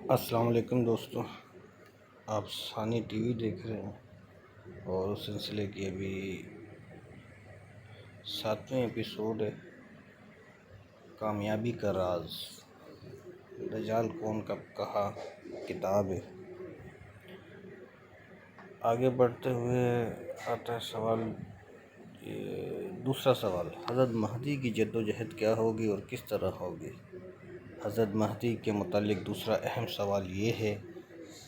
السلام علیکم دوستو، آپ ثانی ٹی وی دیکھ رہے ہیں اور اس سلسلے کی ابھی 7ویں ایپیسوڈ ہے کامیابی کا راز، دجال کون کب کہا کتاب ہے۔ آگے بڑھتے ہوئے آتا ہے سوال، دوسرا سوال، حضرت مہدی کی جد و جہد کیا ہوگی اور کس طرح ہوگی؟ حضرت مہدی کے متعلق دوسرا اہم سوال یہ ہے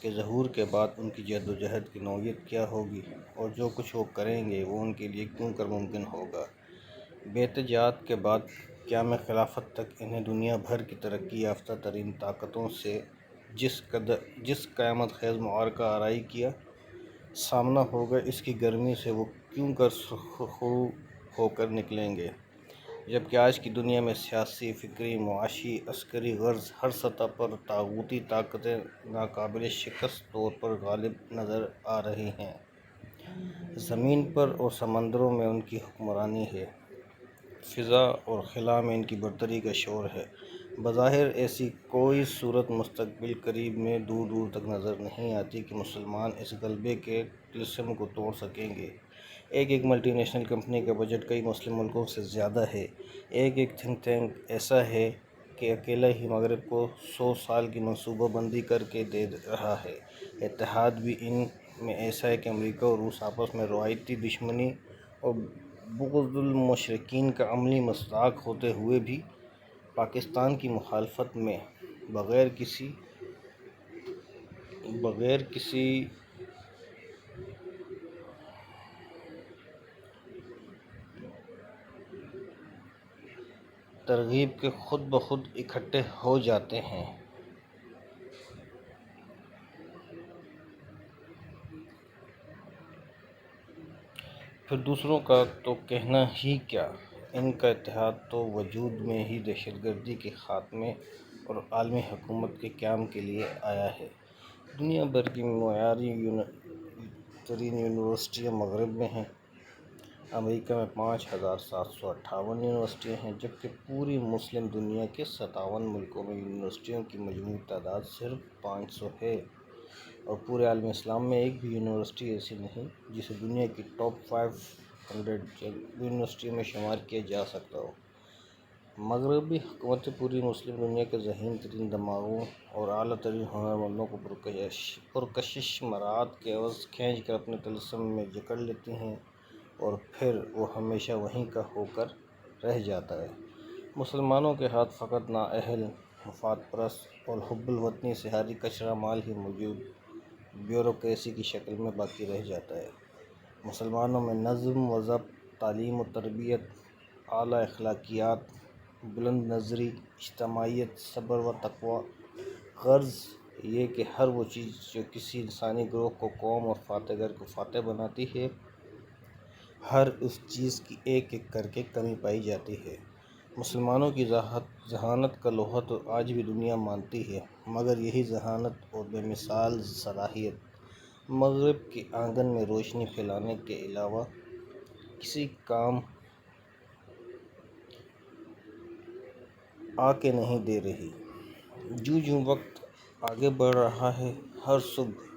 کہ ظہور کے بعد ان کی جد و جہد کی نوعیت کیا ہوگی اور جو کچھ وہ کریں گے وہ ان کے لیے کیوں کر ممکن ہوگا۔ بیعت جات کے بعد قیام خلافت تک انہیں دنیا بھر کی ترقی یافتہ ترین طاقتوں سے جس قیامت خیز معرکہ آرائی کیا سامنا ہوگا، اس کی گرمی سے وہ کیوں کر سرخرو ہو کر نکلیں گے، جبکہ آج کی دنیا میں سیاسی، فکری، معاشی، عسکری غرض ہر سطح پر طاغوتی طاقتیں ناقابل شکست طور پر غالب نظر آ رہی ہیں۔ زمین پر اور سمندروں میں ان کی حکمرانی ہے، فضا اور خلا میں ان کی برتری کا شور ہے۔ بظاہر ایسی کوئی صورت مستقبل قریب میں دور دور تک نظر نہیں آتی کہ مسلمان اس غلبے کے طلسم کو توڑ سکیں گے۔ ایک ملٹی نیشنل کمپنی کا بجٹ کئی مسلم ملکوں سے زیادہ ہے، ایک تھنک ٹینک ایسا ہے کہ اکیلا ہی مغرب کو 100 سال کی منصوبہ بندی کر کے دے رہا ہے۔ اتحاد بھی ان میں ایسا ہے کہ امریکہ اور روس آپس میں روایتی دشمنی اور بغض المشرکین کا عملی مذاق ہوتے ہوئے بھی پاکستان کی مخالفت میں بغیر کسی ترغیب کے خود بخود اکٹھے ہو جاتے ہیں۔ پھر دوسروں کا تو کہنا ہی کیا، ان کا اتحاد تو وجود میں ہی دہشت گردی کے خاتمے اور عالمی حکومت کے قیام کے لیے آیا ہے۔ دنیا بھر کی معیاری ترین یونیورسٹیاں مغرب میں ہیں۔ امریکہ میں 5758 یونیورسٹیاں ہیں، جبکہ پوری مسلم دنیا کے 57 ملکوں میں یونیورسٹیوں کی مجموعی تعداد صرف 500 ہے، اور پورے عالم اسلام میں ایک بھی یونیورسٹی ایسی نہیں جسے دنیا کی ٹاپ 500 یونیورسٹیوں میں شمار کیا جا سکتا ہو۔ مغربی حکومتیں پوری مسلم دنیا کے ذہین ترین دماغوں اور اعلیٰ ترین ہنرمندوں کو پرکشش مرات کے عوض کھینچ کر اپنے طلسم میں جکڑ لیتی ہیں، اور پھر وہ ہمیشہ وہیں کا ہو کر رہ جاتا ہے۔ مسلمانوں کے ہاتھ فقط نااہل، مفاد پرست اور حب الوطنی سے حاوی کچرا مال ہی موجود بیوروکریسی کی شکل میں باقی رہ جاتا ہے۔ مسلمانوں میں نظم و ضبط، تعلیم و تربیت، اعلیٰ اخلاقیات، بلند نظری، اجتماعیت، صبر و تقویٰ، غرض یہ کہ ہر وہ چیز جو کسی انسانی گروہ کو قوم اور فاتح گر کو فاتح بناتی ہے، ہر اس چیز کی ایک ایک کر کے کمی پائی جاتی ہے۔ مسلمانوں کی ذہانت کا لوہا تو آج بھی دنیا مانتی ہے، مگر یہی ذہانت اور بے مثال صلاحیت مغرب کے آنگن میں روشنی پھیلانے کے علاوہ کسی کام آ کے نہیں دے رہی۔ جوں وقت آگے بڑھ رہا ہے، ہر صبح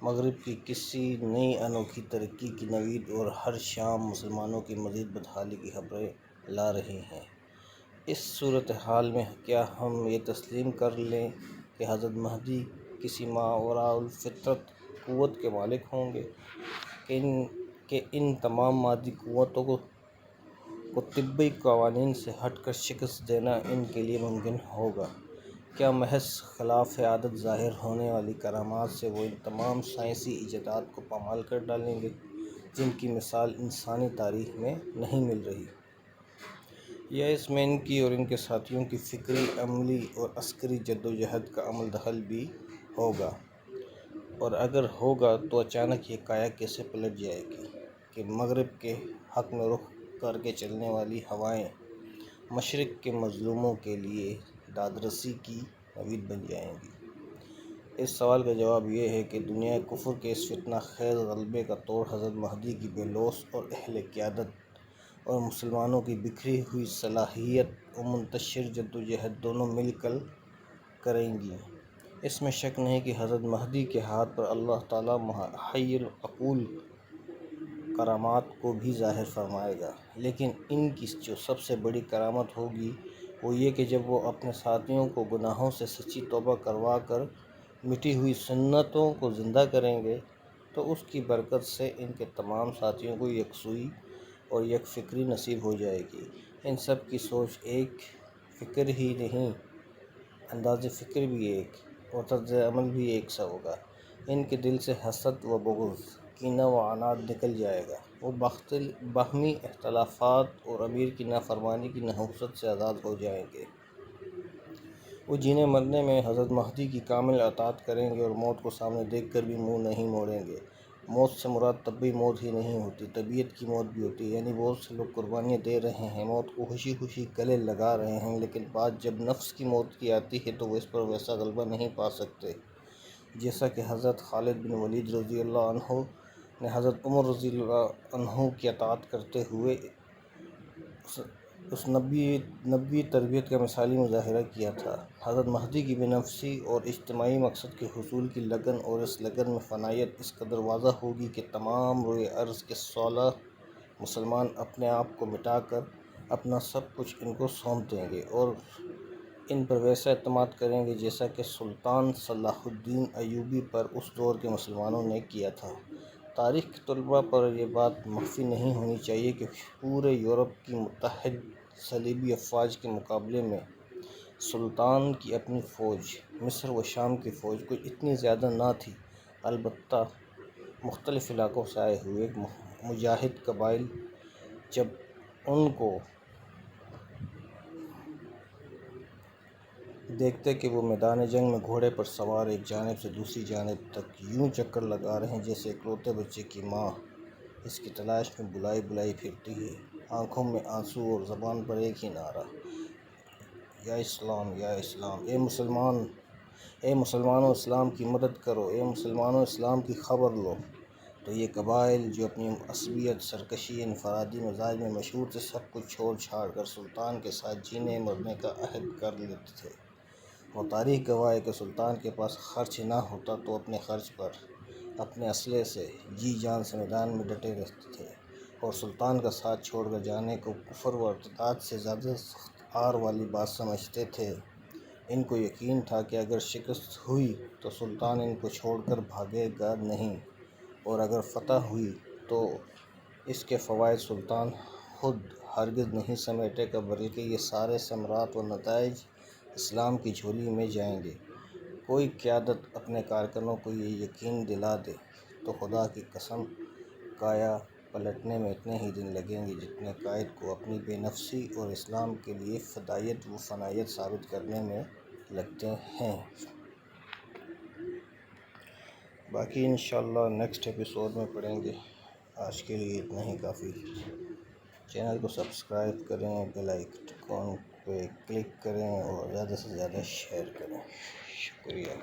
مغرب کی کسی نئی انوکھی ترقی کی نوید اور ہر شام مسلمانوں کی مزید بدحالی کی خبریں لا رہی ہیں۔ اس صورتحال میں کیا ہم یہ تسلیم کر لیں کہ حضرت مہدی کسی ماوراء الفطرت قوت کے مالک ہوں گے کہ ان تمام مادی قوتوں کو طبی قوانین سے ہٹ کر شکست دینا ان کے لیے ممکن ہوگا؟ کیا محض خلاف عادت ظاہر ہونے والی کرامات سے وہ ان تمام سائنسی ایجادات کو پامال کر ڈالیں گے جن کی مثال انسانی تاریخ میں نہیں مل رہی؟ یا اس میں ان کی اور ان کے ساتھیوں کی فکری، عملی اور عسکری جد و جہد کا عمل دخل بھی ہوگا؟ اور اگر ہوگا تو اچانک یہ کایا کیسے پلٹ جائے گی کہ مغرب کے حق میں رخ کر کے چلنے والی ہوائیں مشرق کے مظلوموں کے لیے دادرسی کی نوید بن جائیں گی؟ اس سوال کا جواب یہ ہے کہ دنیا کفر کے اس فتنہ خیز غلبے کا توڑ حضرت مہدی کی بے لوث اور اہل قیادت اور مسلمانوں کی بکھری ہوئی صلاحیت و منتشر جد و جہد دونوں مل کر کریں گی۔ اس میں شک نہیں کہ حضرت مہدی کے ہاتھ پر اللہ تعالیٰ حی العقول کرامات کو بھی ظاہر فرمائے گا، لیکن ان کی جو سب سے بڑی کرامت ہوگی وہ یہ کہ جب وہ اپنے ساتھیوں کو گناہوں سے سچی توبہ کروا کر مٹی ہوئی سنتوں کو زندہ کریں گے تو اس کی برکت سے ان کے تمام ساتھیوں کو یکسوئی اور یک فکری نصیب ہو جائے گی۔ ان سب کی سوچ ایک، فکر ہی نہیں انداز فکر بھی ایک اور طرز عمل بھی ایک سا ہوگا۔ ان کے دل سے حسد و بغض، کینہ و عناد نکل جائے گا۔ وہ باہمی اختلافات اور امیر کی نافرمانی کی نحوست سے آزاد ہو جائیں گے۔ وہ جینے مرنے میں حضرت مہدی کی کامل اطاعت کریں گے اور موت کو سامنے دیکھ کر بھی منہ نہیں موڑیں گے۔ موت سے مراد طبعی موت ہی نہیں ہوتی، طبیعت کی موت بھی ہوتی ہے، یعنی بہت سے لوگ قربانیاں دے رہے ہیں، موت کو خوشی خوشی گلے لگا رہے ہیں، لیکن بات جب نفس کی موت کی آتی ہے تو وہ اس پر ویسا غلبہ نہیں پا سکتے جیسا کہ حضرت خالد بن ولید رضی اللہ عنہ نے حضرت عمر رضی اللہ عنہ کی اطاعت کرتے ہوئے اس نبوی تربیت کا مثالی مظاہرہ کیا تھا۔ حضرت مہدی کی بے نفسی اور اجتماعی مقصد کے حصول کی لگن اور اس لگن میں فنائیت اس قدر واضح ہوگی کہ تمام روئے ارض کے 16 مسلمان اپنے آپ کو مٹا کر اپنا سب کچھ ان کو سونپ دیں گے اور ان پر ویسا اعتماد کریں گے جیسا کہ سلطان صلاح الدین ایوبی پر اس دور کے مسلمانوں نے کیا تھا۔ تاریخ کے طلباء پر یہ بات مخفی نہیں ہونی چاہیے کہ پورے یورپ کی متحد صلیبی افواج کے مقابلے میں سلطان کی اپنی فوج، مصر و شام کی فوج کوئی اتنی زیادہ نہ تھی، البتہ مختلف علاقوں سے آئے ہوئے مجاہد قبائل جب ان کو دیکھتے کہ وہ میدان جنگ میں گھوڑے پر سوار ایک جانب سے دوسری جانب تک یوں چکر لگا رہے ہیں جیسے اکلوتے بچے کی ماں اس کی تلاش میں بلائی بلائی پھرتی ہے، آنکھوں میں آنسو اور زبان پر ایک ہی نعرہ، یا اسلام یا اسلام، اے مسلمانوں اسلام کی مدد کرو، اے مسلمانوں اسلام کی خبر لو، تو یہ قبائل جو اپنی عصبیت، سرکشی، انفرادی مزاج میں مشہور تھے، سب کچھ چھوڑ چھاڑ کر سلطان کے ساتھ جینے مرنے کا عہد کر لیتے تھے۔ اور تاریخ گواہ ہے کہ سلطان کے پاس خرچ نہ ہوتا تو اپنے خرچ پر، اپنے اسلحے سے، جی جان سے میدان میں ڈٹے رہتے تھے اور سلطان کا ساتھ چھوڑ کر جانے کو کفر و ارتداد سے زیادہ سخت آر والی بات سمجھتے تھے۔ ان کو یقین تھا کہ اگر شکست ہوئی تو سلطان ان کو چھوڑ کر بھاگے گا نہیں، اور اگر فتح ہوئی تو اس کے فوائد سلطان خود ہرگز نہیں سمیٹے گا، بلکہ یہ سارے ثمرات و نتائج اسلام کی جھولی میں جائیں گے۔ کوئی قیادت اپنے کارکنوں کو یہ یقین دلا دے تو خدا کی قسم کایا پلٹنے میں اتنے ہی دن لگیں گے جتنے قائد کو اپنی بے نفسی اور اسلام کے لیے فدائیت و فنائیت ثابت کرنے میں لگتے ہیں۔ باقی انشاءاللہ نیکسٹ ایپیسوڈ میں پڑھیں گے۔ آج کے لیے اتنا ہی کافی۔ چینل کو سبسکرائب کریں، بیل آئیکن پہ کلک کریں اور زیادہ سے زیادہ شیئر کریں۔ شکریہ۔